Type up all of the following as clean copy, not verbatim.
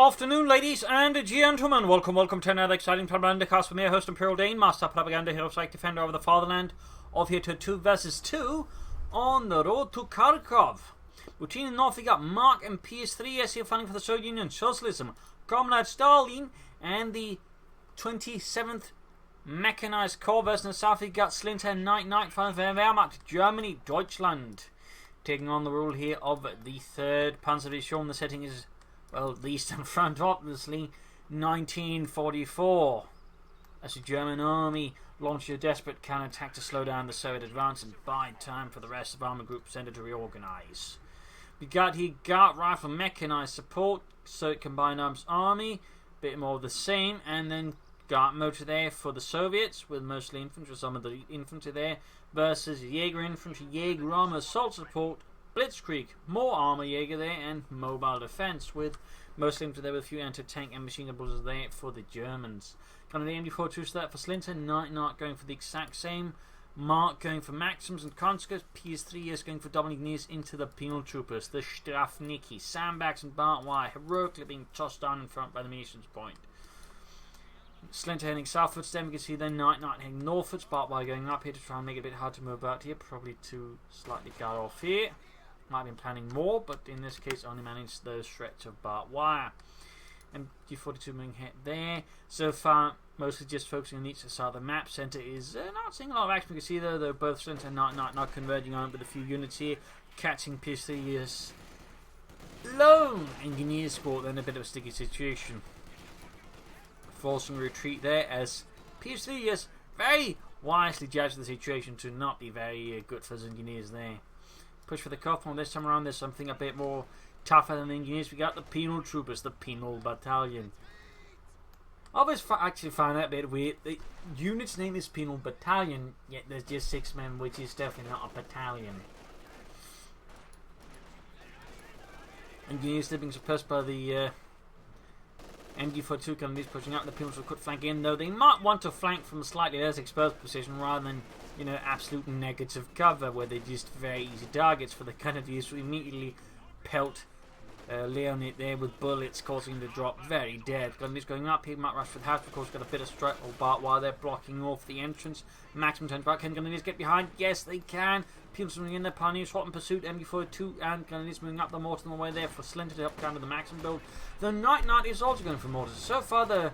afternoon, ladies and gentlemen. Welcome to another exciting Propagandacast with me, host Imperial Dane, Master Propaganda Hero Psych Defender of the Fatherland, of here to 2 vs 2 on the road to Kharkov. Between the north, we got Mark and Ps3yes here fighting for the Soviet Union, Socialism, Comrade Stalin, and the 27th Mechanized Corps versus in the south, we got Slinter and Nitenite fighting for Wehrmacht, Germany, Deutschland. Taking on the rule here of the 3rd Panzer Division. The setting is, well, the Eastern Front, obviously, 1944. As the German army launched a desperate counterattack to slow down the Soviet advance and buy time for the rest of Army Group Center to reorganize. We got here Guard Rifle Mechanized Support, Soviet Combined Arms Army, bit more of the same, and then Guard Motor there for the Soviets, with mostly infantry, some of the infantry there, versus Jaeger Infantry, Jaeger Armor Assault Support, Blitzkrieg, more armor Jaeger there, and mobile defense with mostly infantry there with a few anti-tank and machine gun bullets there for the Germans. Kind of the MD42 set for Slinter, Nitenite going for the exact same, Mark going for Maxims and Conscripts, Ps3yes going for doubling knees into the penal troopers, the Strafniki, sandbags and barbed wire, heroically being tossed down in front by the munitions point. Slinter heading southwards, then we can see then Nitenite heading northwards, barbed wire going up here to try and make it a bit hard to move out here, probably to slightly guard off here. Might have been planning more, but in this case only managed those stretch of barbed wire. MG42 moving hit there. So far, mostly just focusing on each side of the map. Center is not seeing a lot of action. You can see though, they're both Slinter and Nitenite not converging on it with a few units here. Catching Ps3yes lone engineer squad, then a bit of a sticky situation. Forcing retreat there as Ps3yes very wisely judged the situation to not be very good for his engineers there. Push for the cuff on this time around. There's something a bit more tougher than the engineers. We got the penal troopers, the penal battalion. I always actually find that a bit weird. The unit's name is penal battalion, yet there's just 6 men, which is definitely not a battalion. Engineers still being suppressed by the MG42 companies pushing up. The penals could flank in, though they might want to flank from a slightly less exposed position rather than, you know, absolute negative cover where they're just very easy targets for the Canadians to immediately pelt Leonid there with bullets, causing him to drop very dead. Canadians going up here, might rush for the house, of course, got a bit of strike or barbed wire there blocking off the entrance. Maximum turns back. Can Canadians get behind? Yes, they can. People moving in there, Pioneers hot in pursuit, MG42 and Canadians moving up the mortar on the way there for Slinter to help counter the Maxim build. The Nitenite is also going for mortars. So far, the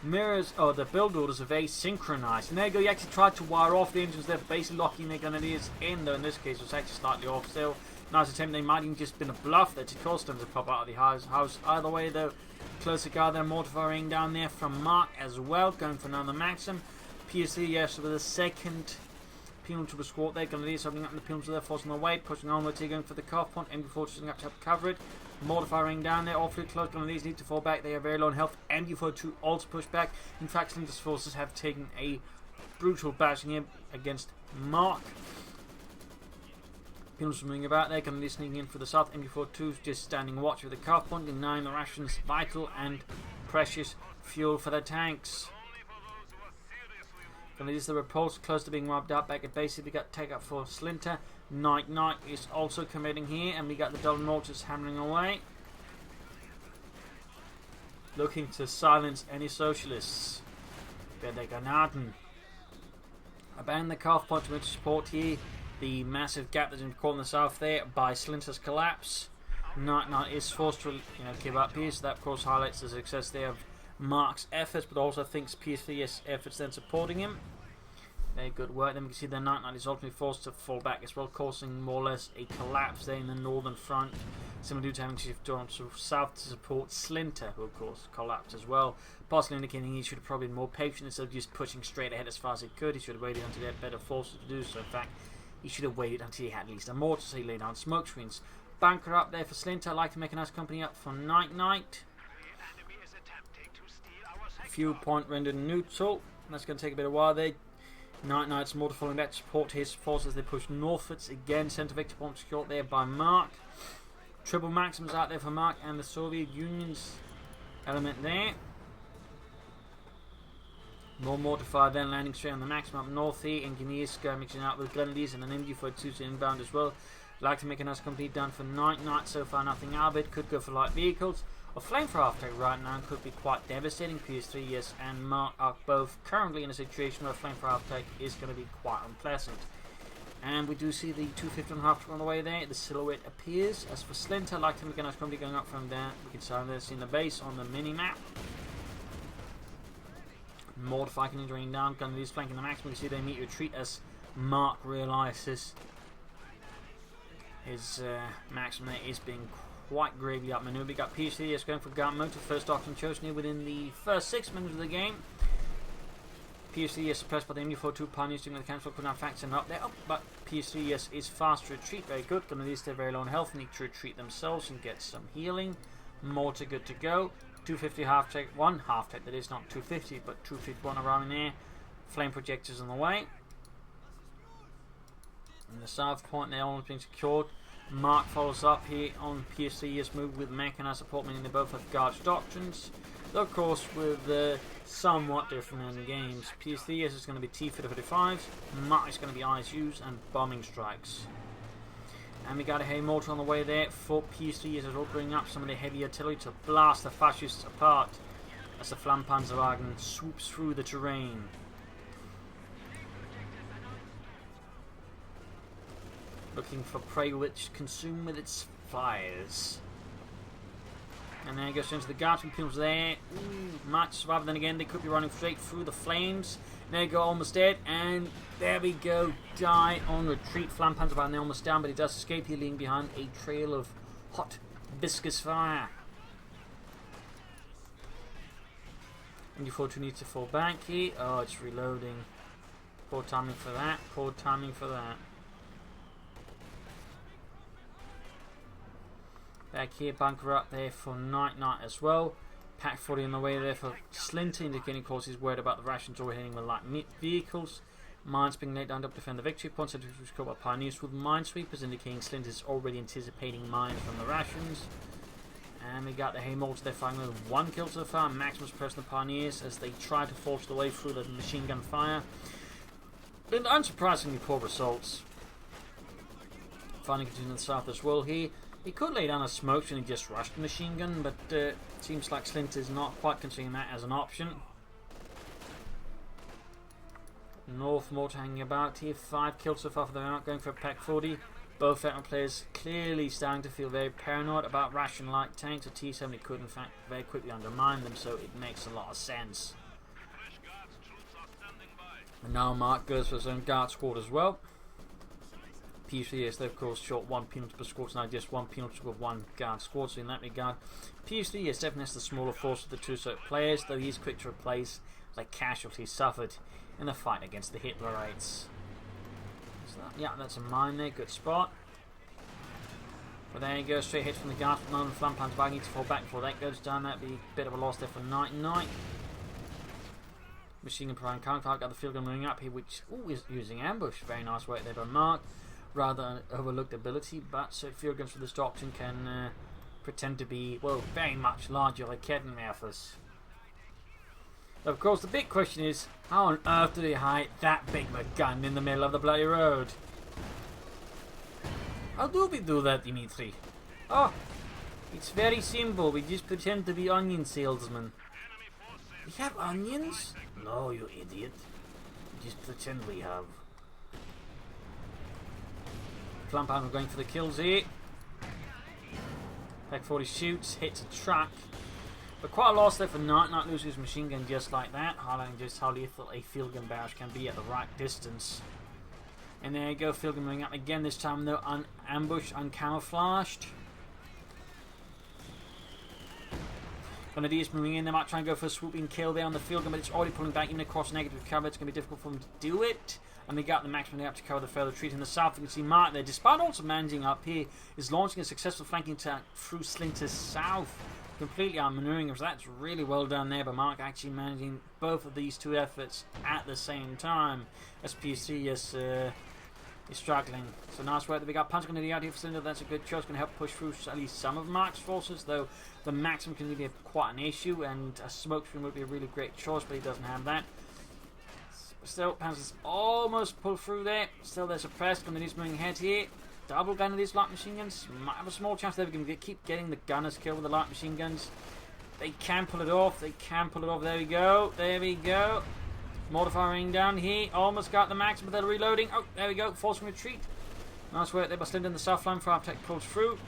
mirrors, or the build orders are very synchronized. And there you go, you actually tried to wire off the engines there, basically locking their Canadians in, though in this case it was actually slightly off still. Nice attempt, they might even just been a bluff there to cause them to pop out of the house. Either way though, closer guard there, mortar firing down there from Mark as well, going for another Maxim. Ps3yes with a second penal trooper squad there, Canadians opening up in the penal there, forcing their way, pushing onwards here, going for the cuff point, MG42 up to help cover it. Mortar firing down there, awfully close. Canadians need to fall back. They are very low on health. MG42 also push back. In fact, Slinter's forces have taken a brutal bashing here against Mark. Penals moving about there. Canadians sneaking in for the south. MG42 just standing watch with the car point, denying the rations vital and precious fuel for the tanks. Canadians, the repulse close to being robbed out back at base. We got take up for Slinter. Nitenite is also committing here, and we got the double mortars hammering away, looking to silence any socialists. Werde Granaten. Abandon the calf point to support here. The massive gap that's been caught in the south there by Slinter's collapse. Nitenite is forced to give up here, so that of course highlights the success there of Mark's efforts, but also thinks Ps3yes efforts then supporting him. Very good work. Then we can see the Nitenite is ultimately forced to fall back as well, causing more or less a collapse there in the northern front. Similar to having to shift on to south to support Slinter, who of course collapsed as well, possibly indicating he should have probably been more patient instead of just pushing straight ahead as far as he could. He should have waited until he had better forces to do so. In fact, he should have waited until he had at least a mortar, so he laid down smoke screens. Bunker up there for Slinter. Like to make a nice company up for Nitenite. Fuel point rendered neutral. That's going to take a bit of while there. Nitenite's mortar falling back to support his forces. They push northwards again. Center victor point secured there by Mark. Triple Maxims out there for Mark and the Soviet Union's element there. More mortar fire then landing straight on the Maxim up north here. Engineers skirmishing out with Grenadiers and an MG42 inbound as well. Like to make a nice complete down for Nitenite. So far nothing out of it. Could go for light vehicles. A flame for half tech right now could be quite devastating. Ps3yes and Mark are both currently in a situation where flame for half tech is going to be quite unpleasant. And we do see the 250 on half on the way there. The silhouette appears. As for Slinter, like him again, is probably going up from there. We can start this in the base on the mini map. Mortify can drain down. Gunner is flanking the max. We can see they meet retreat as Mark realizes his maximum there is being quite gravely outmaneuvered. We got Ps3yes going for guard mode to first option chosen here within the first 6 minutes of the game. Ps3yes suppressed by the MU42 pioneers doing the cancel, putting our facts up there. Oh, but Ps3yes is fast to retreat, very good. Gonna they're very low on health, need to retreat themselves and get some healing. Mortar good to go. 250 half tech, one half tech that is, not 250, but 251 around there. Flame projectors on the way. And the south point there, almost being secured. Mark follows up here on Ps3yes move with mechanized support, meaning they both have guards doctrines. Though of course with somewhat different end games. Ps3yes is going to be T-55s, Mark is going to be ISUs and bombing strikes. And we got a heavy mortar on the way there for Ps3yes as well, bringing up some of the heavy artillery to blast the fascists apart as the Flammpanzerwagen swoops through the terrain. Looking for prey which consume with its fires. And then it goes into the guards and kills there. Ooh, might survive, then again they could be running straight through the flames. There you go, almost dead, and there we go, die on retreat. Flammpanzerwagen they're almost down, but he does escape here, leaving behind a trail of hot, viscous fire. And MU42 needs to fall back here. Oh, it's reloading. Poor timing for that, poor timing for that. Back here, bunker up there for Nitenite as well. Pack 40 on the way there for Slinter, indicating of course he's worried about the rations or hitting with light vehicles. Mines being laid down to defend the victory points, which was caught by pioneers with minesweepers, indicating Slinter is already anticipating mines from the rations. And we got the Haymolds there firing with 1 kill so far. Maximus pressing the pioneers as they try to force their way through the machine gun fire. But unsurprisingly poor results. Finding continuing to the south as well here. He could lay down a smoke and he just rushed the machine gun, but it seems like Slinter is not quite considering that as an option. North mortar hanging about here, 5 kills so far for them, not going for a pack 40. Both veteran players clearly starting to feel very paranoid about ration light tanks. A T-70 could in fact very quickly undermine them, so it makes a lot of sense. And now Mark goes for his own guard squad as well. Ps3yes, they of course short 1 penalty per squad, so now just 1 penalty with 1 guard squad, so in that regard Ps3yes definitely has the smaller force of the 2 certain players, though he's quick to replace like casualties suffered in the fight against the Hitlerites. So yeah, that's a mine there, good spot. But there you go, straight hit from the guard, but none of the Flammpanzerwagen need to fall back before that goes down. That'd be a bit of a loss there for Nitenite. Machine gun prime counter, got the field gun moving up here, which is using ambush. Very nice work there by Mark. Rather overlooked ability, but so field guns for this doctrine can pretend to be, well, very much larger like Kettenwerfers. Of course, the big question is, how on earth do they hide that big of a gun in the middle of the bloody road? How do we do that, Dimitri? Oh, it's very simple. We just pretend to be onion salesmen. We have onions? No, you idiot. We just pretend we have. Flammpanzer going for the kills here. Pack 40 shoots, hits a truck. But quite a loss there for Nitenite, loses his machine gun just like that, highlighting just how lethal a field gun barrage can be at the right distance. And there you go, field gun moving up again, this time though unambushed, uncamouflaged. Grenadiers moving in, they might try and go for a swooping kill there on the field gun, but it's already pulling back even across negative cover. It's going to be difficult for them to do it. And they got the maximum up to cover the further retreat in the south. You can see Mark there, despite also managing up here, is launching a successful flanking attack through Slinter's south. Completely outmaneuvering him, so that's really well done there by Mark, actually managing both of these 2 efforts at the same time. As Ps3yes is struggling. So nice work that we got punch grenade out here for Slinter. That's a good choice, going to help push through at least some of Mark's forces, though the maximum can be quite an issue, and a smoke screen would be a really great choice, but he doesn't have that. Still, Panzer's almost pulled through there. Still, they're suppressed. Grenadiers moving ahead here. double gun of these light machine guns. Might have a small chance they're going to keep getting the gunners killed with the light machine guns. They can pull it off. They can pull it off. There we go. There we go. Mortar firing down here. Almost got the max, but they're reloading. Oh, there we go. Forcing retreat. Nice work there by Slinter in the south line for our tech pulls through.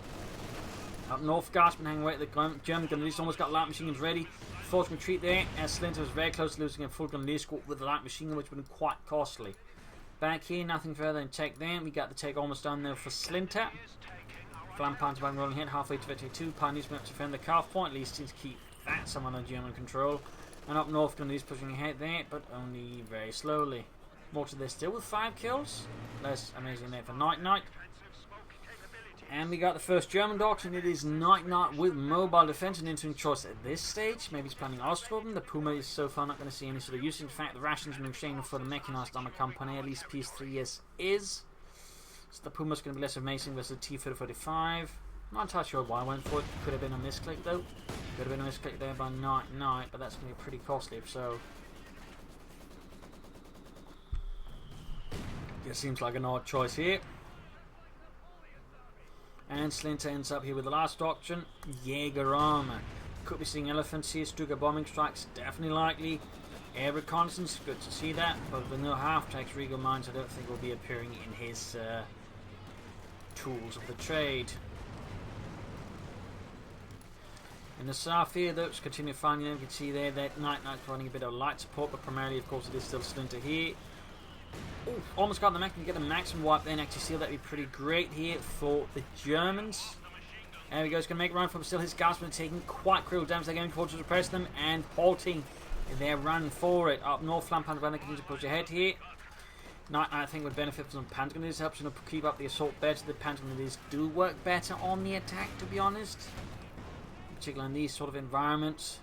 Up north, Gasping hanging away at the German gun release. Almost got light machine guns ready. Forced retreat there, as Slinter was very close to losing a full gun release squad with the light machine gun, which would have been quite costly. Back here, nothing further than take there. We got the take almost done there for Slinter. Flam Panther by rolling hit halfway to victory 2. Pioneers to defend the calf point, at least seems to keep that some under German control. And up north, gun release pushing ahead there, but only very slowly. Mortar there still with 5 kills. Less amazing there for Nitenite. And we got the first German doctrine. It is Nitenite with mobile defense, an interesting choice at this stage. Maybe he's planning Ostrom. The Puma is so far not going to see any sort of use. In fact, the rations have been shamed for the mechanized armor company. At least Ps3yes is. So the Puma's going to be less amazing versus the T-3045. Not entirely sure why I went for it. Could have been a misclick though. Could have been a misclick there by Nitenite, but that's going to be pretty costly if so. It seems like an odd choice here. And Slinter ends up here with the last doctrine, Jaeger armor. Could be seeing elephants here, Stuka bombing strikes, definitely likely. Air reconnaissance, good to see that. But with no half-tracks, Regal Mines, I don't think will be appearing in his tools of the trade. In the south here, though, just continue finding them. You can see there that Nitenite's providing a bit of light support, but primarily, of course, it is still Slinter here. Ooh, almost got the max. Can get the maximum wipe then. Actually, seal that'd be pretty great here for the Germans. There we go. He's going to make a run for him. Still, his Guardsmen taking quite cruel damage. They're going forward to suppress them and halting their run for it. Up north, Flam Panther continues to push ahead here. Nitenite, I think, would benefit from some Panther Grenades. Helps to keep up the assault better. The Panther Grenades do work better on the attack, to be honest. Particularly in these sort of environments.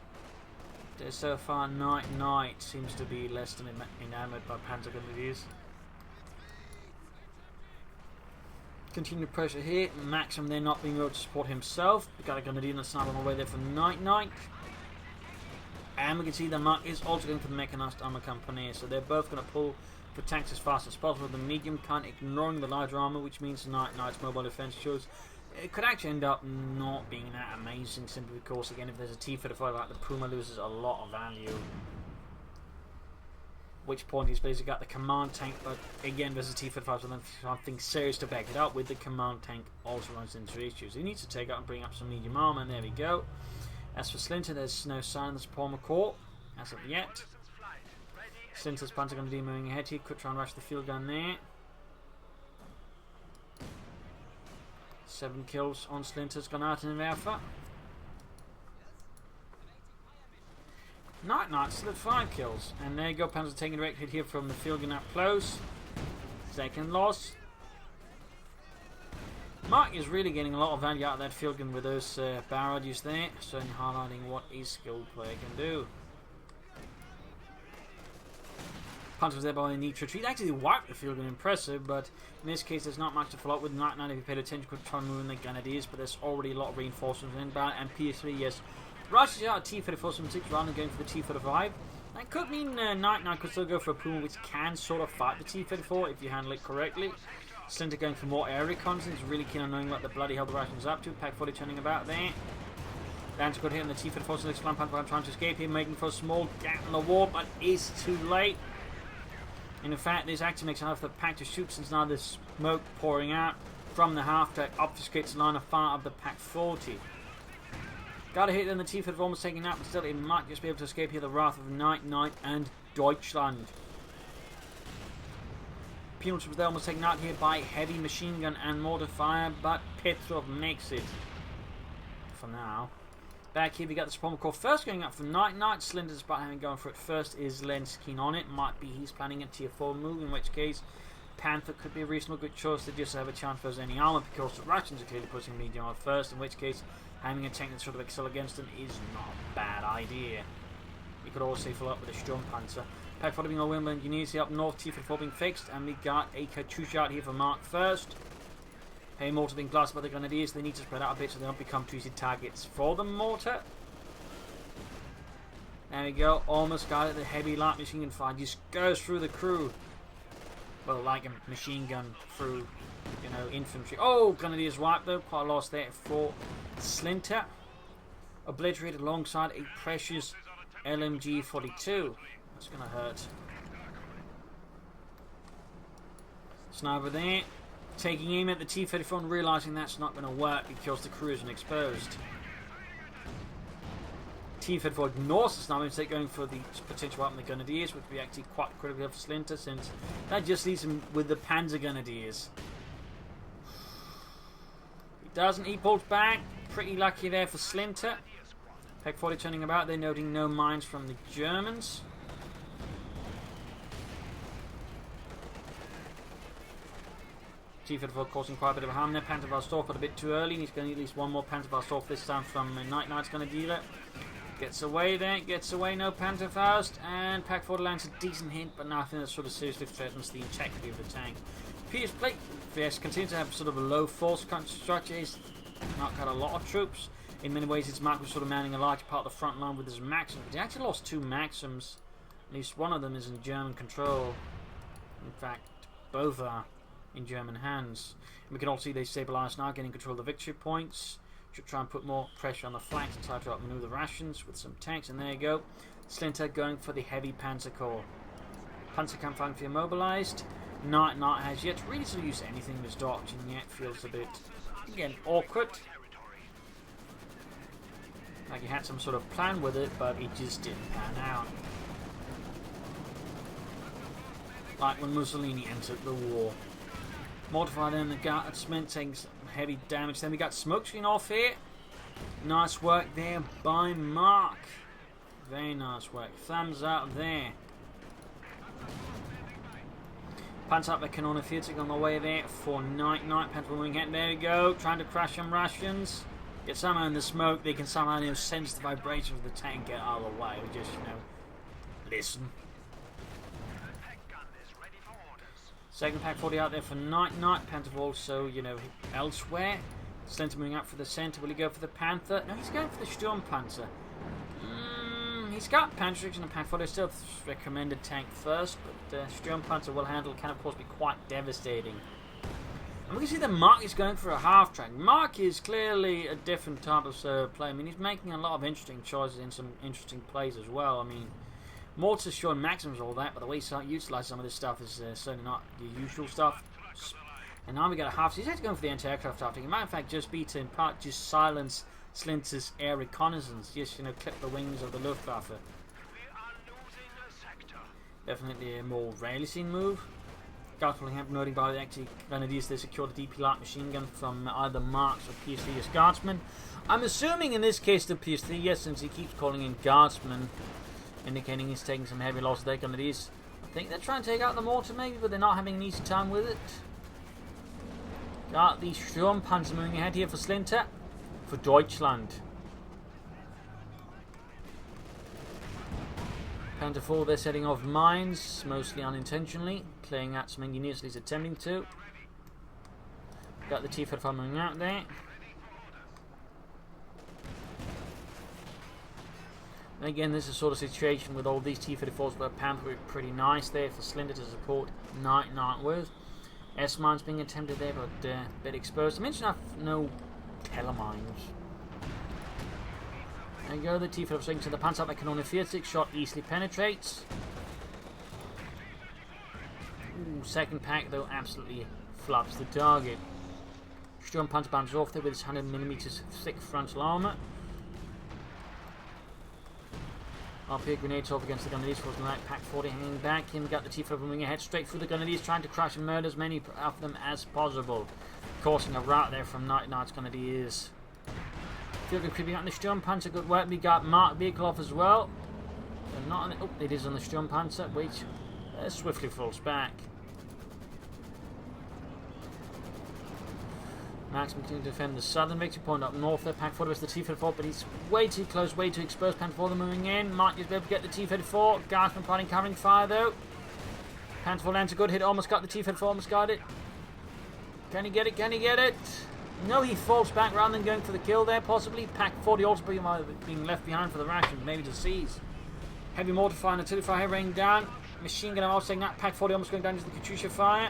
So far, Nitenite seems to be less than enamored by Panther Grenades. Continued pressure here. Maxim there not being able to support himself. We got a Grenadier and a sniper on the way there for Nitenite. And we can see the Mark is also going for the mechanized armor company. So they're both going to pull for tanks as fast as possible. The medium kind ignoring the larger armor, which means Nitenite's mobile defense shows. It could actually end up not being that amazing simply because, again, if there's a T-35 like the Puma loses a lot of value. Which point he's basically got the command tank, but again there's a T-35, so then something serious to back it up with. The command tank also runs into issues. He needs to take out and bring up some medium armor, and there we go. As for Slinter, there's no sign of the Suprema Corps as of yet. Slinter's Panther going to be moving ahead. He could try and rush the field gun there. 7 kills on Slinter's gone out in the alpha. Nitenite still at 5 kills. And there you go, Panzer taking a direct hit here from the field gun up close. Second loss. Mark is really getting a lot of value out of that field gun with those barrages there. Certainly highlighting what his skilled player can do. Punch was there by the Nite retreat. Actually wiped the field gun, impressive, but in this case there's not much to follow up with. Nitenite, if you paid attention, could try and ruin the Grenadiers, but there's already a lot of reinforcements inbound, and Ps3yes rushes out T-3476 rather than going for the T-35. That could mean Nitenite could still go for a Puma, which can sort of fight the T-34 if you handle it correctly. Slinter going for more air reconnaissance, really keen on knowing what the bloody hell the Russians up to. Pack 40 turning about there. Lands good hit on the T-3476 Flam Panther trying to escape here, making for a small gap in the wall, but is too late. And in fact, this actually makes enough for the pack to shoot, since now there's smoke pouring out from the half-track, obfuscates the line of fire of the Pack 40. Got a hit in the T-34 almost taking out, but still it might just be able to escape here the wrath of Nitenite and Deutschland. Peanuts was there almost taken out here by heavy machine gun and mortar fire, but Petrov makes it for now. Back here we got the Suprema Corps first going up for Nitenite. Slinter's about having going for it first. Is Lenz keen on it? Might be he's planning a tier 4 move, in which case Panther could be a reasonable good choice to just have a chance versus any armor, because the Russians are clearly pushing medium on first, in which case having a tank that sort of excel against them is not a bad idea. You could also follow up with a Sturmpanzer. Pack 40 being a Wimble Engineers here up north, T-34 being fixed, and we got a Katyusha out here for Mark first. Hey, mortar being blasted by the Grenadiers. They need to spread out a bit so they don't become too easy targets for the mortar. There we go, almost got it. The heavy light machine gun fire just goes through the crew. Well, like a machine gun through you know, infantry. Oh, Grenadiers wiped though. Quite a loss there for Slinter. Obliterated alongside a precious LMG-42. That's going to hurt. Sniper there. Taking aim at the T-34 and realising that's not going to work because the crew isn't exposed. T-34 ignores the sniper instead going for the potential weapon the Grenadiers, which would be actually quite critical for Slinter since that just leaves him with the Panzer Grenadiers. He doesn't, he pulls back. Pretty lucky there for Slinter. Ps3yes turning about, they're noting no mines from the Germans. T-34 causing quite a bit of harm there. Panzerfaust but a bit too early. He's going to need at least one more Panzerfaust this time from Nitenite's going to deal it. Gets away there, gets away, no Panzerfaust, and Ps3yes lands a decent hit, but nothing that sort of seriously threatens the integrity of the tank. Ps3yes continues to have sort of a low force structure. He's not got a lot of troops. In many ways, his Mark was sort of manning a large part of the front line with his Maxim, but he actually lost 2 Maxims. At least one of them is in German control. In fact, both are in German hands. And we can also see they stabilise now, getting control of the victory points. Should try and put more pressure on the flanks and try to outmaneuver the rations with some tanks. And there you go. Slinter going for the heavy Panzer Corps. Panzer Kampf infantry immobilised. Not has yet really to use anything this doctrine yet. Feels a bit, again, awkward. Like he had some sort of plan with it, but it just didn't pan out. Like when Mussolini entered the war. Mortified in the guardsmen taking some heavy damage. Then we got Smokescreen off here. Nice work there by Mark. Very nice work. Thumbs up there. Panzerabwehr Kanone 40 on the way there for Nitenite. Panzer moving ahead. There we go. Trying to crash some Russians. Get somehow in the smoke. They can somehow, you know, sense the vibrations of the tank. Get out of the way. We just, you know, listen. Second Ps3yes out there for Nitenite. Panther also, you know, elsewhere. Slinter moving up for the centre. Will he go for the Panther? No, he's going for the Sturmpanzer. He's got Panzerix and Ps3yes still recommended tank first, but Sturmpanzer will handle, can of course be quite devastating. And we can see that Mark is going for a half-track. Mark is clearly a different type of player. I mean, he's making a lot of interesting choices in some interesting plays as well. I mean, Mortis showing Maxims all that, but the way he utilises some of this stuff is certainly not the usual stuff. And now we got a half. So he's actually going for the anti-aircraft after. He might in fact just be to in part just silence Slinter's air reconnaissance. Just, you know, clip the wings of the Luftwaffe. Definitely a more rarely seen move. Guards pulling up, noting by the actually Grenadiers they secured the DP light machine gun from either Marks or Ps3yes Guardsmen. I'm assuming in this case the Ps3yes, since he keeps calling in Guardsmen, indicating he's taking some heavy losses there. Grenadiers, I think they're trying to take out the mortar maybe, but they're not having an easy time with it. Got the Sturmpanzer moving ahead here for Slinter, for Deutschland. Panther 4, they're setting off mines, mostly unintentionally, clearing out some engineers, at least attempting to. Got the T-34 moving out there. And again, this is sort of situation with all these T-34s, but Panther were pretty nice there for Slinter to support Nitenite with. S-mines being attempted there, but a bit exposed. I mentioned I have no telemines. There you go, the T-34 swing to the Panzerabwehr Kanone 40, shot easily penetrates. Ooh, second pack though absolutely flaps the target. Sturmpanzer bounces off there with his 100mm thick frontal armour. Up here, grenades off against the Grenadiers for the right. Ps3yes hanging back. Him got the T-34 moving ahead straight through the Grenadiers, trying to crash and murder as many of them as possible. Causing a rout there from Nitenite's Grenadiers. Feel good creeping out on the Sturmpanzer. Good work. We got Mark vehicle off as well. They're not on it. Oh, it is on the Sturmpanzer, which swiftly falls back. Max continuing to defend the southern victory point up north there. Ps3yes is the T-34, but he's way too close, way too exposed. Panther 4 moving in. Might just be able to get the T-34. Guardsman fighting covering fire though. Panther 4 lands a good hit. Almost got the T-34. Almost got it. Can he get it? Can he get it? No, he falls back rather than going for the kill there, possibly. Ps3 also being left behind for the ration, maybe to seize. Heavy mortar fire and artillery fire raining down. Machine gun also saying that. Ps3 almost going down into the Katyusha fire.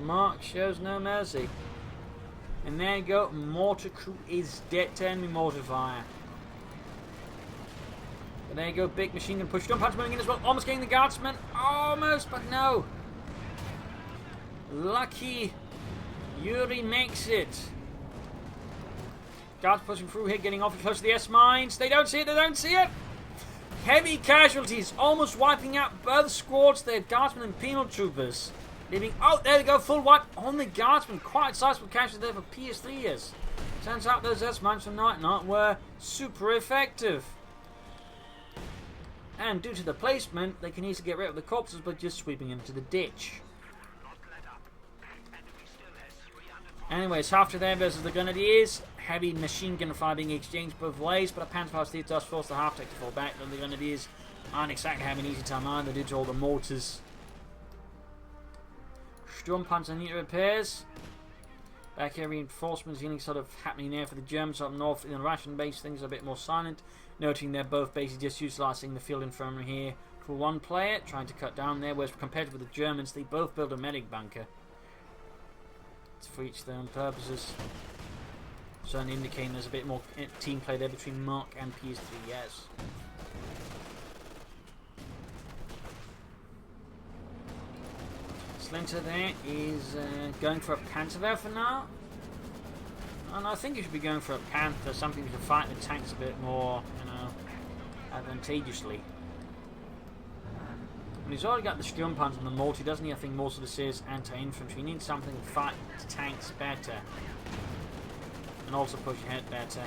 Mark shows no mercy. And there you go. Mortar crew is dead to enemy mortar fire. But there you go. Big machine gun push. Jump punch moving in as well. Almost getting the guardsman. Almost, but no. Lucky Yuri makes it. Guards pushing through here, getting awfully close to the S mines. They don't see it. They don't see it. Heavy casualties, almost wiping out both squads there, guardsmen and penal troopers. Leaving, oh, there they go, full wipe on the guardsmen. Quite sizable casualties there for Ps3yes. Turns out those S-mines from Nitenite were super effective. And due to the placement, they can easily get rid of the corpses by just sweeping into the ditch. Anyways, after there versus the Grenadiers. Heavy machine gun fire being exchanged both ways, but a Panzerfaust does force the half-tech to fall back, and the Grenadiers aren't exactly having an easy time either due to all the mortars. Sturmpanzer need repairs. Back here, reinforcements healing sort of happening there for the Germans up north. In the Russian base, things are a bit more silent, noting they're both basically just utilising the field infirmary here for one player, trying to cut down there, whereas compared with the Germans, they both build a medic bunker. It's for each their own purposes. Certainly indicating there's a bit more team play there between Mark and Ps3yes. Slinter there is going for a Panzerwehr for now. And I think he should be going for a Panther, something to fight the tanks a bit more, you know, advantageously. And he's already got the Sturmpanzer and the multi, doesn't he? I think most of this is anti-infantry. He needs something to fight the tanks better. And also push ahead better.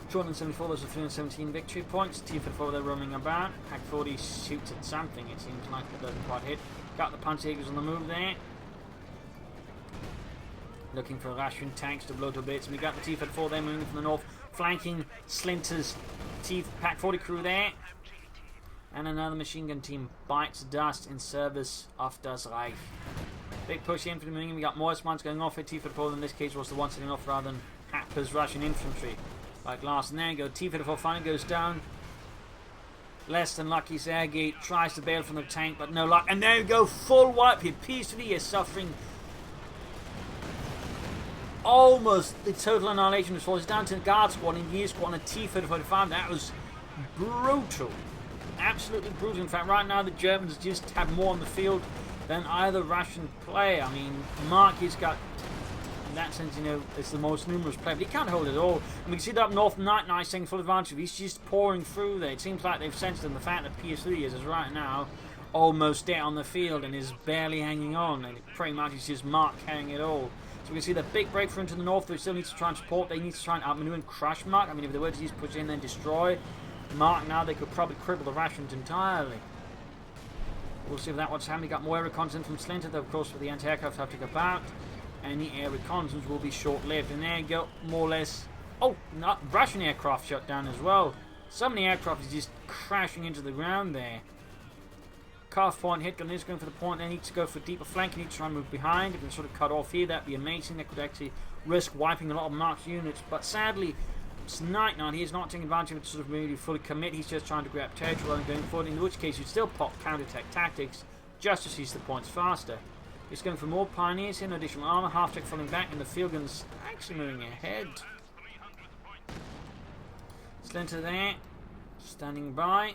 $274, those are 317 victory points. T-44 they're roaming about. Pack 40 shoots at something, it seems like, but doesn't quite hit. Got the Panzerjägers on the move there. Looking for Russian tanks to blow to bits. And we got the T-44 there moving from the north, flanking Slinter's Pack 40 crew there. And another machine gun team bites dust in service of Das Reich. Big push in for the moving. We got more S-mines going off here. T-44 in this case was the one sitting off rather than Happer's Russian infantry. Like last, and there you go. T-44 finally goes down. Less than lucky. Sergei tries to bail from the tank, but no luck. And there you go. Full wipe here. Ps3yes suffering almost the total annihilation as well. It's down to the guard squad and gear squad on a T-45. That was brutal. Absolutely brutal. In fact, right now the Germans just have more on the field than either Russian player. I mean, Mark has got, in that sense, you know, it's the most numerous player, but he can't hold it all. And we can see that up north, Nitenite taking full advantage of. He's just pouring through there. It seems like they've sensed in the fact that Ps3yes is right now almost dead on the field and is barely hanging on, and pretty much it's just Mark carrying it all. So we can see the big breakthrough into the north. They still need to try and support. They need to try and outmaneuver and crush Mark. I mean, if they were to just push in and destroy Mark now, they could probably cripple the Russians entirely. We'll see if that what's happening. Got more air reconnaissance from Slinter, though, of course, for the anti-aircraft have to go out. Any air reconnaissance will be short-lived. And there you go, more or less. Oh, not Russian aircraft shut down as well. So many aircraft is just crashing into the ground there. Calf point hit gun is going for the point. They need to go for deeper flank. They need to try and move behind. If they can sort of cut off here, that'd be amazing. That could actually risk wiping a lot of Mark's units. But sadly, it's Nitenite. He is not taking advantage of it to sort of really fully commit. He's just trying to grab territory and going forward. In which case, you'd still pop counter-attack tactics just to seize the points faster. He's going for more pioneers here, no additional armor. Half-tech falling back, and the field gun's actually moving ahead. Slinter there, standing by.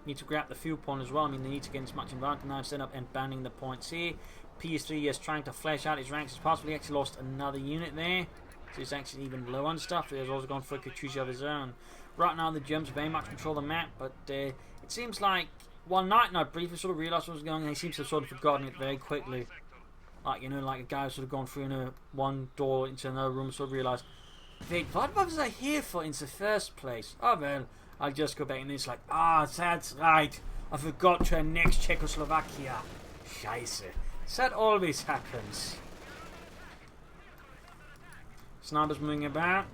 Need to grab the fuel point as well. I mean, they need to get as much advantage now instead of abandoning the points here. Ps3yes trying to flesh out his ranks as possible. He actually lost another unit there. So he's actually even low on stuff. He's also gone for a Katyusha of his own. Right now the Germans very much control the map, but it seems like one night I briefly sort of realised what was going on. He seems to have sort of forgotten it very quickly. Like, you know, like a guy who's sort of gone through one door into another room and sort of realised, wait, what was I here for in the first place? Oh well, I'll just go back and it's like, that's right. I forgot to annex Czechoslovakia. Scheiße. That always happens. Snipers moving about.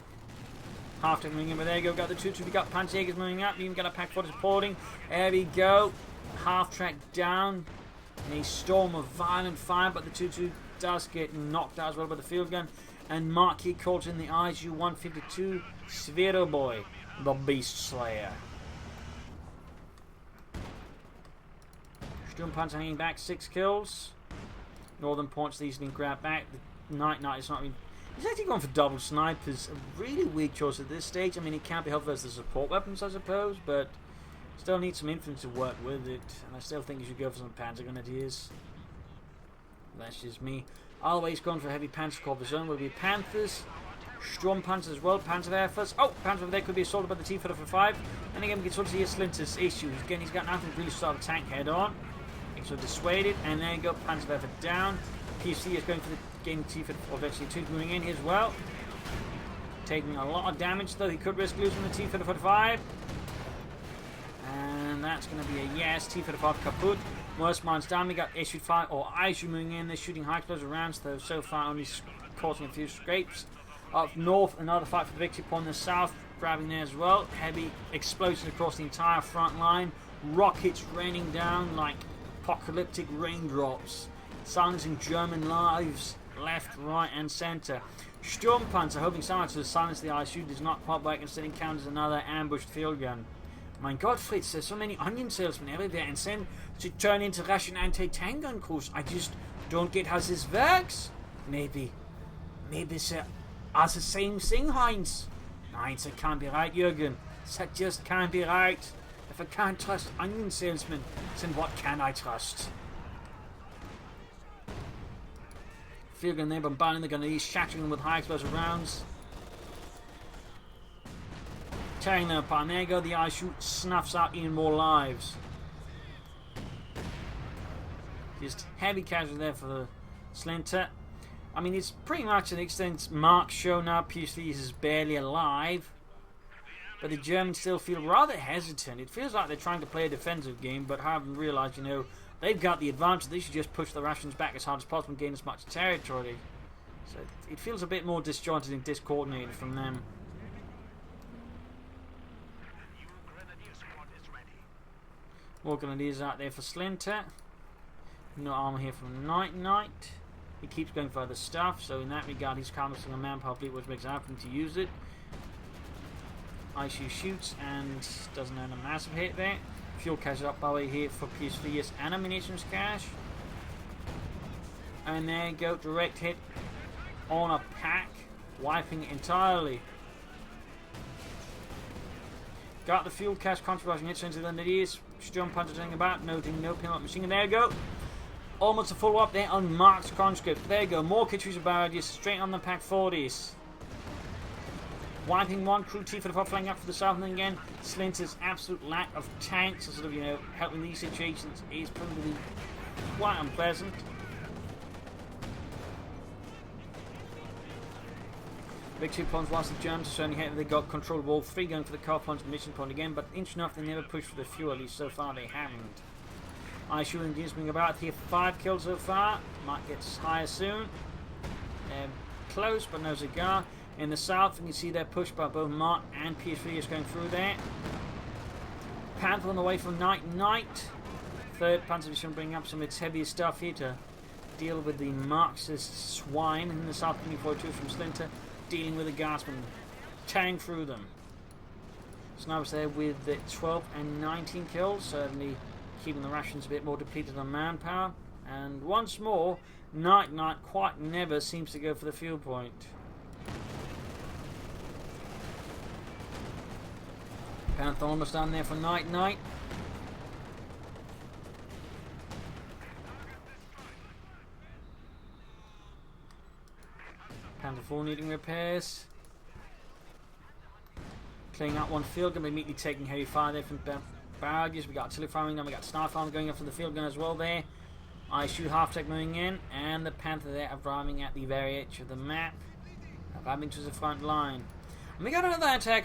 Half-tech moving in, but there you go. Got the 2-2. We got Panzerjägers moving up. You even got a Pack 40 supporting. There we go. Half-track down. In a storm of violent fire, but the 2-2 does get knocked out as well by the field gun. And Mark here caught in the ISU-152 Svero Boy, the Beast Slayer. Sturmpanzer hanging back, 6 kills. Northern points easily grabbed back. The Nitenite is not really... He's actually gone for double snipers. A really weak choice at this stage. I mean, it can't be helpful as the support weapons, I suppose, but still needs some infantry to work with it. And I still think you should go for some panzer grenadiers. That's just me. Always gone for heavy panzer corps of his own. Will be Panthers, Sturmpanzer as well, Panzerwerfers. Oh, Panzer over there could be assaulted by the T-45. And again, we can sort of see a Slinter's issue. Again, he's got nothing to really start a tank head on. So dissuaded, and there you go, Panzerwerfer down. Ps3yes going for the game T-45, obviously 2 moving in here as well. Taking a lot of damage, though he could risk losing the T-45. And that's going to be a yes, T-45 kaput. Most mines down, we got issued 5, or ISU moving in, they're shooting high explosive rounds, though so far only causing a few scrapes. Up north, another fight for the victory point in the south, grabbing there as well. Heavy explosions across the entire front line. Rockets raining down like apocalyptic raindrops, silencing German lives left, right and centre. Sturmpanzer hoping somehow to silence the ISU does not quite work, instead encounters another ambushed field gun. My God, Fritz, there's so many onion salesmen everywhere and send to turn into Russian anti-tank gun crews. I just don't get how this works. Maybe it's the same thing, Heinz. Heinz, it can't be right, Jürgen. That just can't be right. If I can't trust onion salesmen, then what can I trust? Field gun there bombarding the gunneries, shattering them with high explosive rounds. Tearing them apart. And there you go, the ISU snuffs out even more lives. Just heavy casualty there for the Slinter. I mean, it's pretty much to the extent Mark's show now. Ps3yes is barely alive. But the Germans still feel rather hesitant. It feels like they're trying to play a defensive game, but haven't realised, they've got the advantage. They should just push the Russians back as hard as possible and gain as much territory. So it feels a bit more disjointed and discoordinated from them. More grenadiers out there for Slinter. No armour here from Nitenite. He keeps going for other stuff, so in that regard he's canvassing a manpower fleet, which makes it happen to use it. ISU shoots and doesn't earn a massive hit there. Fuel cache up by way here for Ps3yes and a munitions cache. And there you go, direct hit on a pack, wiping it entirely. Got the fuel cache contribution hits into the grenadiers. Sturmpanzer turning about, noting no pinlock machine gun. There you go. Almost a full up there on Mark's conscript. There you go, more Katyusha barrages straight on the pack 40s. Wiping one crew, T-45 flying up for the south, and then again, Slinter's absolute lack of tanks, sort of, helping these situations is probably quite unpleasant. Big 2 points whilst the Germans are certainly ahead. They got control of all 3, going for the car points and mission point again, but interesting enough, they never pushed for the fuel, at least so far they haven't. ISU and Indians being about here, 5 kills so far. Might get higher soon. Close, but no cigar. In the south, you can see they're pushed by both Mark and Ps3yes going through there. Panther on the way from Nitenite. 3rd Panzer Division bringing up some of its heaviest stuff here to deal with the Marxist swine. And in the south, 42 from Slinter, dealing with the Guardsmen, tearing through them. Snipers there with the 12 and 19 kills, certainly keeping the Russians a bit more depleted on manpower. And once more, Nitenite quite never seems to go for the fuel point. Panther almost down there for Nitenite. Panther 4 needing repairs. Clearing out one field gun, immediately taking heavy fire there from barrages. We got artillery firing, then we got sniper firing going up for the field gun as well there. ISU half-tech moving in, and the Panther there arriving at the very edge of the map. Arriving to the front line. And we got another attack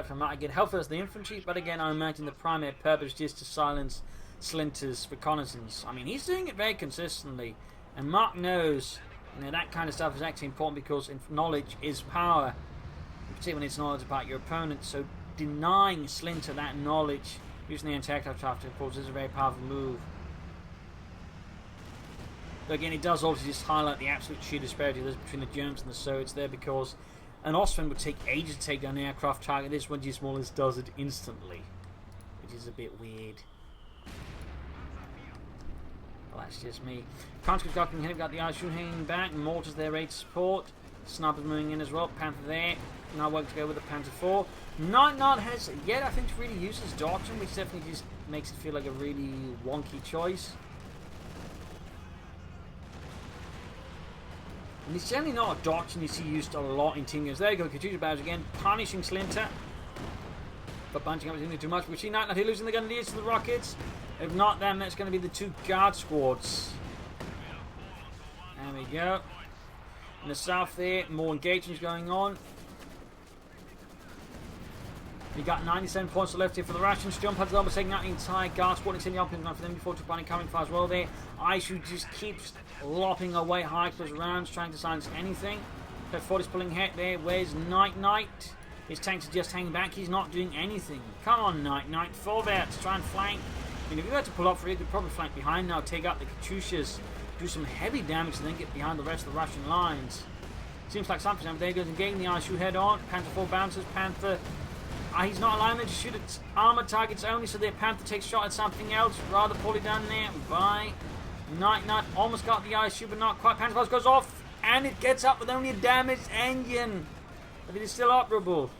from Mark again, helpful as the infantry, but again I imagine the primary purpose is to silence Slinter's reconnaissance. I mean, he's doing it very consistently, and Mark knows that kind of stuff is actually important because knowledge is power, particularly when it's knowledge about your opponent. So denying Slinter that knowledge using the anti-aircraft, of course, is a very powerful move. But again, it does obviously just highlight the absolute sheer disparity there between the Germans and the Soviets there, because an Austrian would take ages to take down an aircraft target. This one, G Smallest, does it instantly, which is a bit weird. Well, that's just me. Panther's got the ice shoe hanging back. Mortar's there, ready to support. Sniper's moving in as well. Panther there. Now working to go with the Panther 4. Nitenite has yet, I think, to really use his doctrine, which definitely just makes it feel like a really wonky choice. And it's generally not a doctrine you see used a lot in team games. There you go, COH2 barrage again, punishing Slinter. But bunching up is too much. We see Nitenite here losing the gun to the rockets. If not, then that's going to be the 2 guard squads. There we go. In the south there, more engagements going on. We got 97 points left here for the Russians. Jump pads almost taking out the entire guard squad. Extending the opening for them before Trupani coming far as well there. Aishu just keeps lopping away high close rounds, trying to silence anything. P3yes is pulling ahead there. Where's Nitenite? His tanks are just hanging back. He's not doing anything. Come on, Nitenite. Fall there to try and flank. I mean, if you had to pull up for it, you could probably flank behind now, take out the COH2s, do some heavy damage, and then get behind the rest of the Russian lines. Seems like something. There he goes and getting the Aishu head on. Panther 4 bounces. Panther. He's not allowing them to shoot at armor targets only, so their Panther takes shot at something else. Rather poorly done there by Nitenite. Almost got the Aishu, but not quite. Panther goes off, and it gets up with only a damaged engine. But it is still operable.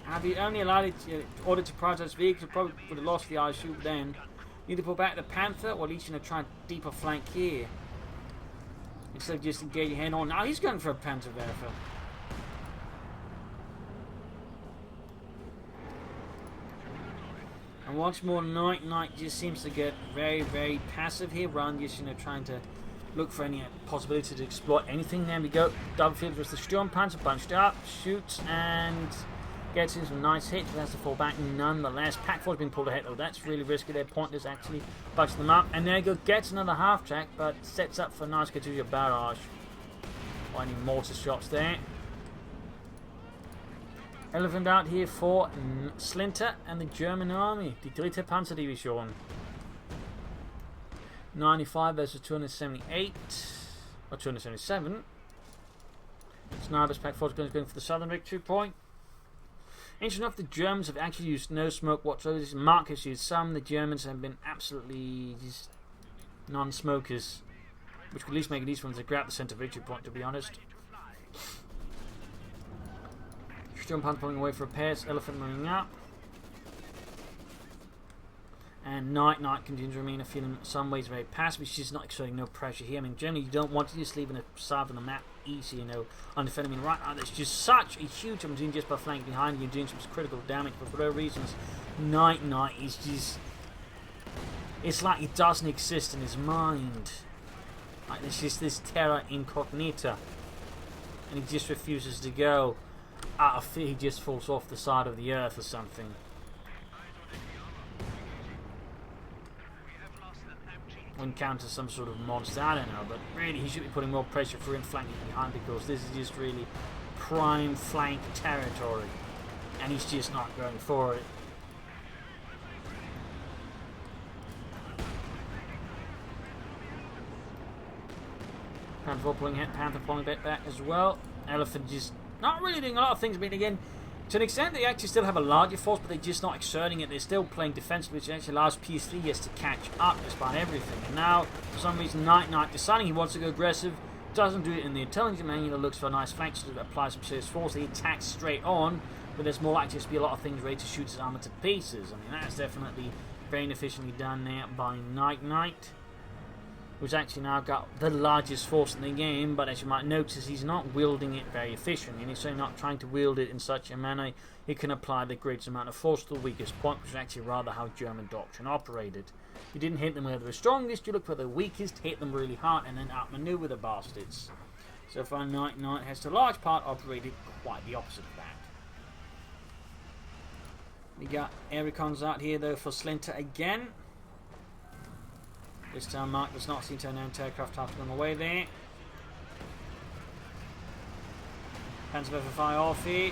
Had he only allowed it in order to prioritize vehicles, probably would have lost the Aishu then. Need to pull back the Panther, or at least try a deeper flank here. Instead of just engaging head on. Now he's going for a Panther Werfer. And once more, Nitenite just seems to get very, very passive here, rather than just trying to look for any possibility to exploit anything. There we go. Double field versus the Sturm Panzer, bunched up, shoots, and gets in some nice hits, but has to fall back nonetheless. P3yes being pulled ahead though. That's really risky. Their pointers actually bunches them up, and there you go. Gets another half track, but sets up for a nice COH2 barrage. Finding mortar shots there. Elephant out here for Slinter and the German army. Die Dritte Panzerdivision. 95 versus 278. Or 277. Snipers P3yes going for the southern victory point. Interesting enough, the Germans have actually used no smoke whatsoever. Marcus used some. The Germans have been absolutely just non-smokers. Which could at least make it easier for them to grab the center victory point, to be honest. Sturm Panzer pulling away for repairs. Elephant moving up. And Nitenite continues to remain feeling in some ways very passive. She's just not exerting no pressure here. I mean, generally you don't want to just leave a side of the map easy, undefended. I mean, right now there's just such a huge opportunity just by flanking behind you and doing some critical damage, but for no reasons, Nitenite is just... It's like it doesn't exist in his mind. Like, there's just this terra incognita. And he just refuses to go. Out of fear, he just falls off the side of the earth or something. Or encounters some sort of monster, I don't know, but really he should be putting more pressure for him flanking behind, because this is just really prime flank territory, and he's just not going for it. Panther pulling hit, Panther pulling a bit back as well. Elephant just not really doing a lot of things, but again, to an extent they actually still have a larger force, but they're just not exerting it. They're still playing defensively, which actually allows Ps3yes to catch up despite everything. And now, for some reason, Nitenite deciding he wants to go aggressive, doesn't do it in the intelligent manual, looks for a nice flank to apply some serious force. He attacks straight on, but there's more likely to be a lot of things ready to shoot his armor to pieces. I mean, that's definitely very inefficiently done there by Nitenite, who's actually now got the largest force in the game, but as you might notice, he's not wielding it very efficiently, and he's certainly not trying to wield it in such a manner he can apply the greatest amount of force to the weakest point, which is actually rather how German doctrine operated. You didn't hit them where they were strongest, you look for the weakest, hit them really hard, and then outmaneuver the bastards. So far, Nitenite has to a large part operated quite the opposite of that. We got air recons out here though for Slinter again. This time Mark does not seem to have an anti-aircraft after them away there. Panzer fire off here.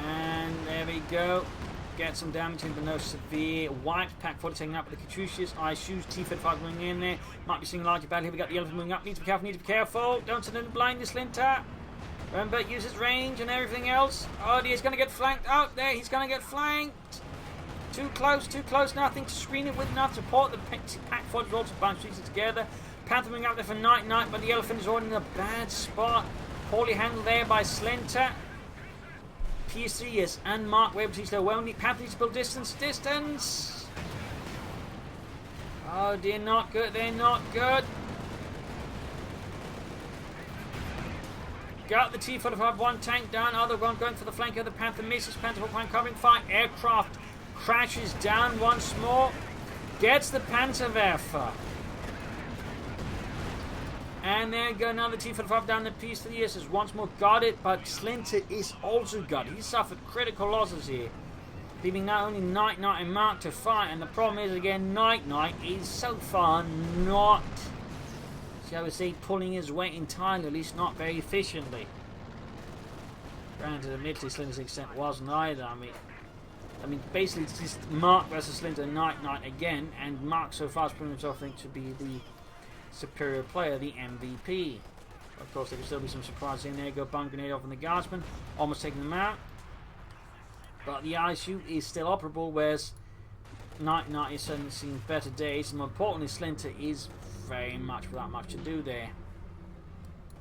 And there we go. Get some damage in, but no severe wipes. P3yes taking out with the COH2s. Aishu's T-55 going in there. Might be seeing a larger battle here. We got the Elephant moving up. Need to be careful, need to be careful. Don't send in blind this Slinter. Remember, use his range and everything else. Oh dear, he's going to get flanked out there. He's going to get flanked. Too close, nothing to screen it with, enough support. The P3yes rolls a bunch of pieces together. Panther moving out there for Nitenite, but the Elephant is already in a bad spot. Poorly handled there by Slinter. Ps3yes and Mark Webb to slow. Well, Panther needs to build distance. Oh, they're not good. They're not good. Got the T-45, one tank down, other one going for the flank of the Panther, misses, Panther full flank covering fire, aircraft crashes down once more, gets the Panzerwerfer. And there you go, another T-45 down the Ps3yes has once more got it, but Slinter is also got it. He suffered critical losses here, leaving not only Nitenite and Mark to fight, and the problem is, again, Nitenite is so far not, shall we say, pulling his weight entirely, at least not very efficiently. Granted, admittedly, Slinter's extent wasn't either. I mean, basically, it's just Mark versus Slinter and Nitenite again, and Mark so far has proven himself, I think, to be the superior player, the MVP. Of course, there could still be some surprises in there. Go bomb grenade off on the guardsman, almost taking them out. But the ISU is still operable, whereas Nitenite is certainly seeing better days, and more importantly, Slinter is very much without much to do there.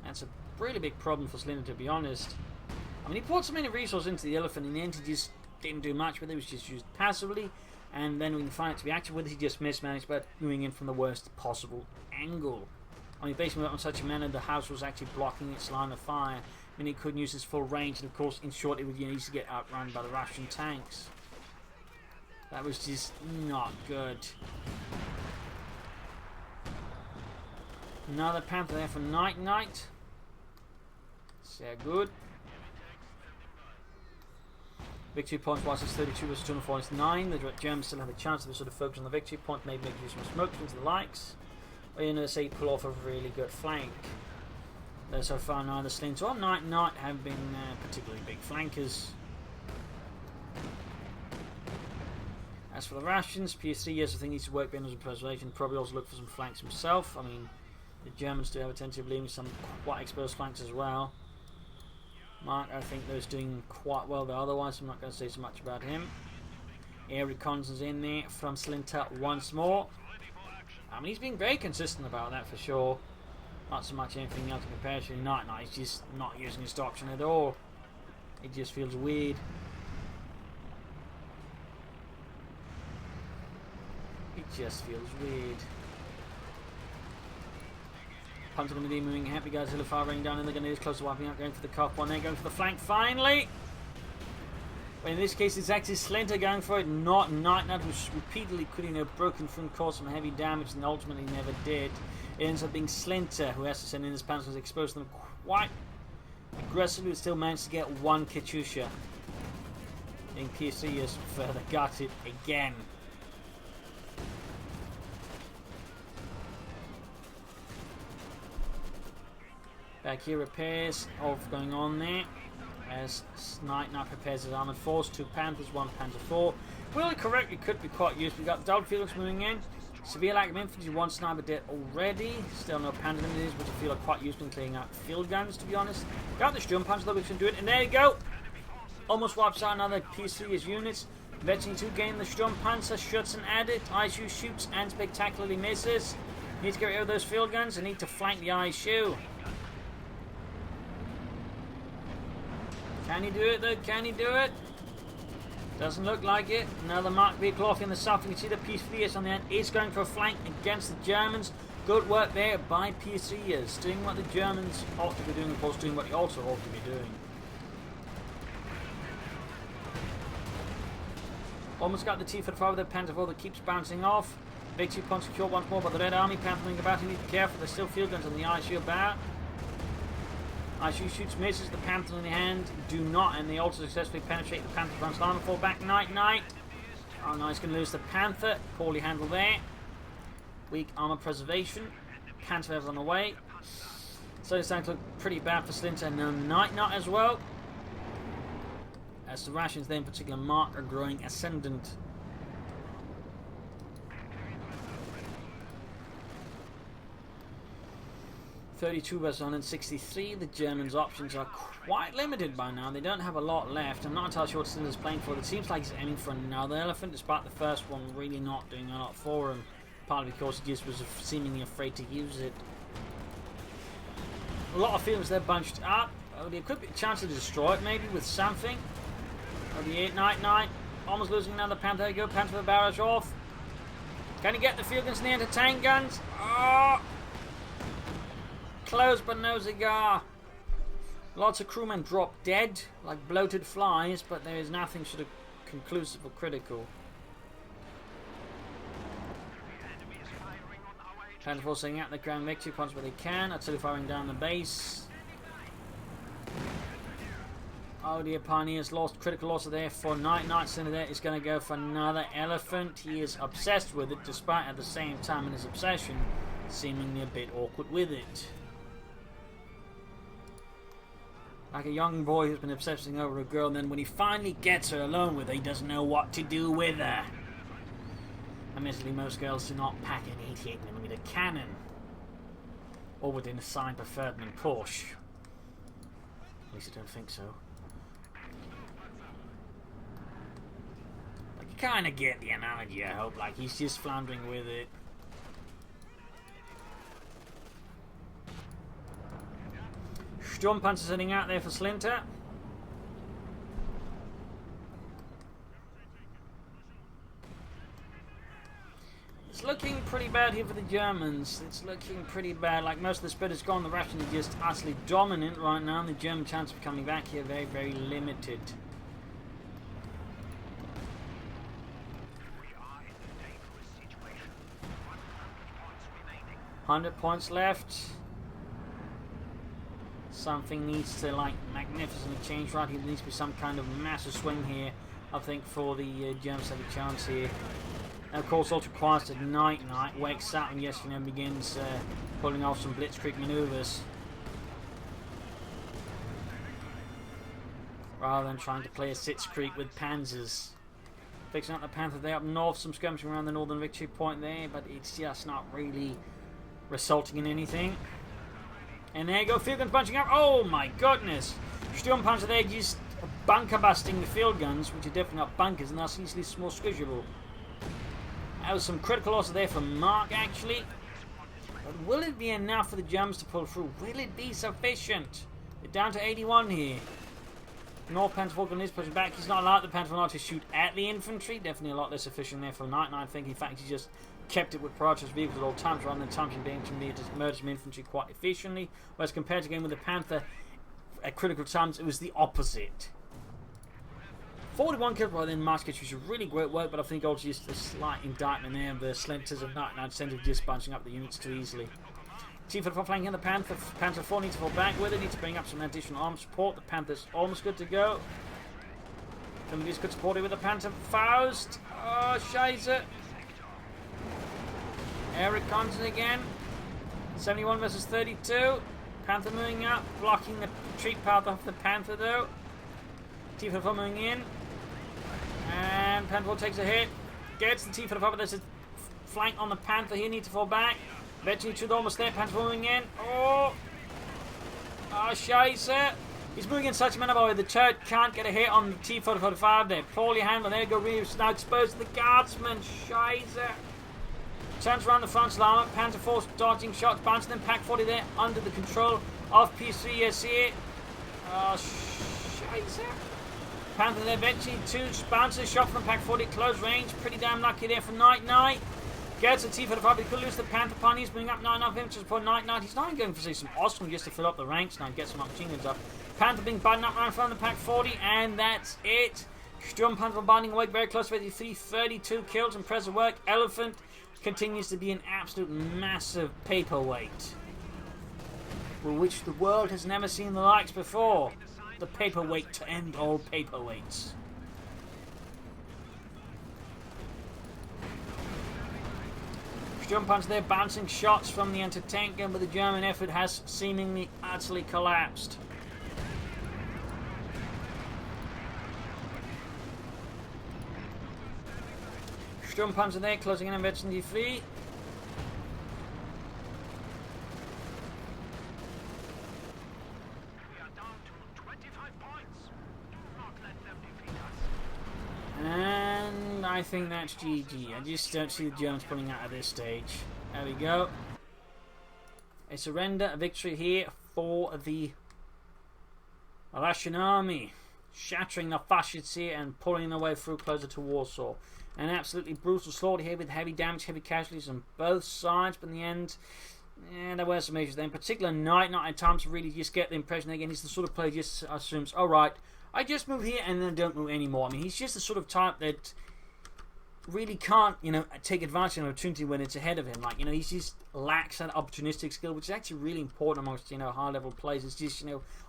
That's a really big problem for Slinter, to be honest. I mean, he poured so many resources into the Elephant, in the end he just didn't do much with it. It was just used passively, and then when you find it to be active with it, he just mismanaged by moving in from the worst possible angle. I mean, basically on such a manner the house was actually blocking its line of fire. I mean, he couldn't use his full range, and of course, in short, it would need to get outrun by the Russian tanks. That was just not good. Another Panther there for Nitenite. Sehr good. Victory point was 32 versus 204 is 9. The Germans still have a chance to sort of focus on the victory point, maybe make use of some smoke into the likes. Or, you know, say, pull off a really good flank. Though so far neither Slinter or Nitenite have been particularly big flankers. As for the Russians, Ps3yes I think needs to work better as a preservation, probably also look for some flanks himself. I mean, the Germans do have a tendency of leaving some quite exposed flanks as well. Mark, I think, those doing quite well there otherwise, I'm not going to say so much about him. Air reconnaissance in there from Slinter once more. I mean, he's been very consistent about that for sure. Not so much anything else to compare to Nitenite. He's just not using his doctrine at all. It just feels weird. It just feels weird. Punts are going to be moving happy guys, Hill fire raining down, and they're going to get close to wiping out, going for the cup one. They're going for the flank finally. But in this case, it's actually Slinter going for it, not Nitenite, who's repeatedly could have broken through and caused some heavy damage, and ultimately never did. It ends up being Slinter who has to send in his panzers, expose them quite aggressively, but still managed to get one Katyusha. And Ps3yes further got it again. Back here, repairs of going on there as Nitenite prepares his armoured force. 2 Panthers, 1 Panther 4. Really correctly could be quite useful. We've got double Felix moving in. Severe lack of infantry, 1 sniper dead already. Still no Panther limited, which I feel are quite useful in clearing out field guns, to be honest. Got the Sturm Panzer though, we can do it. And there you go. Almost wipes out another Ps3yes units. Veteran 2 gain the Sturm Panzer, shoots and added. ISU shoots and spectacularly misses. Need to get rid of those field guns and need to flank the ISU. Can he do it though? Can he do it? Doesn't look like it. Another Mark vehicle off in the south. You can see the Ps3yes on the end is going for a flank against the Germans. Good work there by Ps3yes. Doing what the Germans ought to be doing, of course, doing what he also ought to be doing. Almost got the T-45 with the Panther 4 that keeps bouncing off. Victory point secure once more by the Red Army. Panther moving about. You need to be careful. There's still field guns on the ISU about. ISU shoots, misses, the Panther in the hand, do not, and they also successfully penetrate the Panther front line. Fall back, Nitenite. Oh no, he's going to lose the Panther. Poorly handled there. Weak armor preservation. Panther is on the way. So it's starting to look pretty bad for Slinter and Nitenite as well. As the Russians there in particular, Mark, are growing ascendant. .32 versus 163. The Germans' options are quite limited by now. They don't have a lot left. I'm not entirely sure what Slinter's playing for. It seems like he's aiming for another elephant, despite the first one really not doing a lot for him. partly because he just was seemingly afraid to use it. A lot of fields they're bunched up. Oh, there could be a chance to destroy it maybe with something. Oh, the 8-9-9. Almost losing another Panther. There you go. Panther with the barrage off. Can he get the field guns near the tank guns? Oh! Close but no cigar. Lots of crewmen drop dead like bloated flies, but there is nothing sort of conclusive or critical. Panther Force setting out the ground victory points where they can. Artillery firing down the base. Oh dear, Pioneers lost critical loss there for Nitenite. Slinter there is going to go for another elephant. He is obsessed with it, despite at the same time in his obsession seemingly a bit awkward with it. Like a young boy who's been obsessing over a girl, and then when he finally gets her alone with her, he doesn't know what to do with her. Admittedly, most girls do not pack an 88mm cannon, or would in a sign preferred than Porsche. At least I don't think so. But you kind of get the analogy, I hope. Like, he's just floundering with it. Sturmpanzer sitting out there for Slinter. It's looking pretty bad here for the Germans. It's looking pretty bad. Like, most of the spread is gone. The Russians are just utterly dominant right now. And the German chance of coming back here very, very limited. We are in a dangerous situation. 100 points remaining. 100 points left. Something needs to, like, magnificently change right here. There needs to be some kind of massive swing here, I think, for the Germans to have a chance here. And of course, also requires that Nitenite wakes up and yesterday begins pulling off some blitzkrieg maneuvers, rather than trying to play a Sitzkrieg with Panzers. Fixing up the Panther there up north, some skirmishing around the northern victory point there, but it's just not really resulting in anything. And there you go, field guns bunching up. Oh my goodness! Sturmpanzer there just bunker busting the field guns, which are definitely not bunkers, and that's easily more squishable. That was some critical loss there for Mark, actually. But will it be enough for the Germans to pull through? Will it be sufficient? They're down to 81 here. North Panther Falcon is pushing back. He's not allowed the Panther not to shoot at the infantry. Definitely a lot less efficient there for Nitenite. I think, in fact, he just kept it with prioritized vehicles at all times, rather than attempting to merge some infantry quite efficiently. Whereas compared to game with the Panther, at critical times, it was the opposite. 41 kills by then March, which was really great work, but I think also just a slight indictment there of the Slinters of Nitenite instead of just bunching up the units too easily. Chief of flanking the Panther. Panther 4 needs to fall back with it, needs to bring up some additional arm support. The Panther's almost good to go. Somebody's good support here with the Panther. Faust! Oh, Scheiße! Eric comes in again. 71 versus 32. Panther moving up, blocking the retreat path off the Panther though. T-44 moving in. And Panther takes a hit. Gets the T-44, but there's a flank on the Panther here. Needs to fall back. Eventually, should almost there. Panther moving in. Oh! Oh, Scheiße! He's moving in such a manner, by the way, the turret can't get a hit on the T-45 there. Poorly handled. There you go, Reeves. Now exposed to the guardsman. Scheiße! Turns around the front llama. Panther Force dodging shots. Bouncing then Pack 40 there under the control of Ps3yes here. Oh, Scheiße! Panther there eventually. Two bounces. Shot from Pack 40 close range. Pretty damn lucky there for Nitenite. Gets a T-45, but he could lose the Panther Pioneers, bringing up 9.5 inches for Nitenite. He's not going for say some awesome just to fill up the ranks now and get some machine guns up. Panther being buttoned up right in front of the Pack 40, and that's it. Sturmpanzer binding away very close to 32 kills, impressive work. Elephant continues to be an absolute massive paperweight, for which the world has never seen the likes before. The paperweight to end all paperweights. Sturmpanzer there bouncing shots from the anti-tank gun, but the German effort has seemingly utterly collapsed. Sturmpanzer there closing in on Veteran defeat. We are down to 25 points. Do not let them defeat us. And I think that's GG. I just don't see the Germans pulling out at this stage. There we go. A surrender, a victory here for the Russian army. Shattering the fascists here and pulling their way through closer to Warsaw. An absolutely brutal slaughter here with heavy damage, heavy casualties on both sides, but in the end, there were some issues there. In particular, Nitenite at times really just get the impression that, again, he's the sort of player who just assumes, alright, I just move here and then don't move anymore. I mean, he's just the sort of type that really can't, take advantage of an opportunity when it's ahead of him. Like, he just lacks that opportunistic skill, which is actually really important amongst, high-level players. It's just,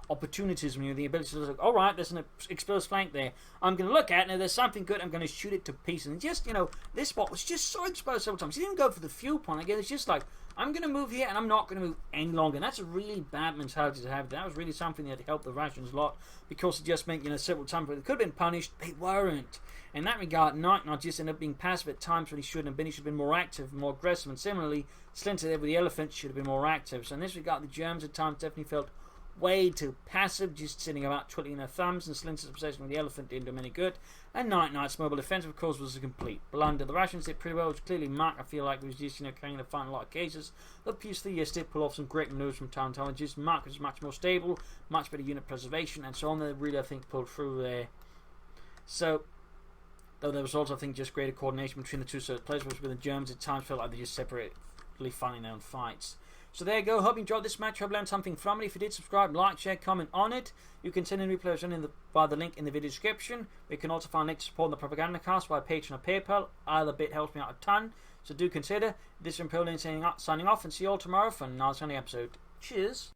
opportunism, the ability to look, alright, there's an exposed flank there. I'm going to look at it, and if there's something good, I'm going to shoot it to pieces. And just, this spot was just so exposed several times. He didn't go for the fuel point. Again, it's just like, I'm going to move here, and I'm not going to move any longer. And that's a really bad mentality to have. That was really something that helped the Russians a lot, because it just meant, several times where they could have been punished, they weren't. In that regard, Nitenite just ended up being passive at times when he shouldn't have been. He should have been more active, more aggressive, and similarly, Slinter there with the elephant should have been more active. So in this regard, the Germans at times definitely felt way too passive, just sitting about twiddling their thumbs, and Slinter's obsession with the elephant didn't do him any good. And Nitenite's mobile defensive, of course, was a complete blunder. The Russians did pretty well, which clearly Mark, I feel like, was just, carrying the fight in a lot of cases. But Ps3yes did pull off some great maneuvers from time to time. Just Mark was much more stable, much better unit preservation, and so on. They really, I think, pulled through there. So, though there was also, I think, just greater coordination between the two sort of players, which with the Germans at times felt like they just separately fighting their own fights. So there you go. Hope you enjoyed this match. Hope you learned something from it. If you did, subscribe, like, share, comment on it. You can send in replays via the link in the video description. You can also find links to support the Propagandacast via Patreon or PayPal. Either bit helps me out a ton, so do consider. This is Imperial signing off, and see you all tomorrow for another Sunday episode. Cheers.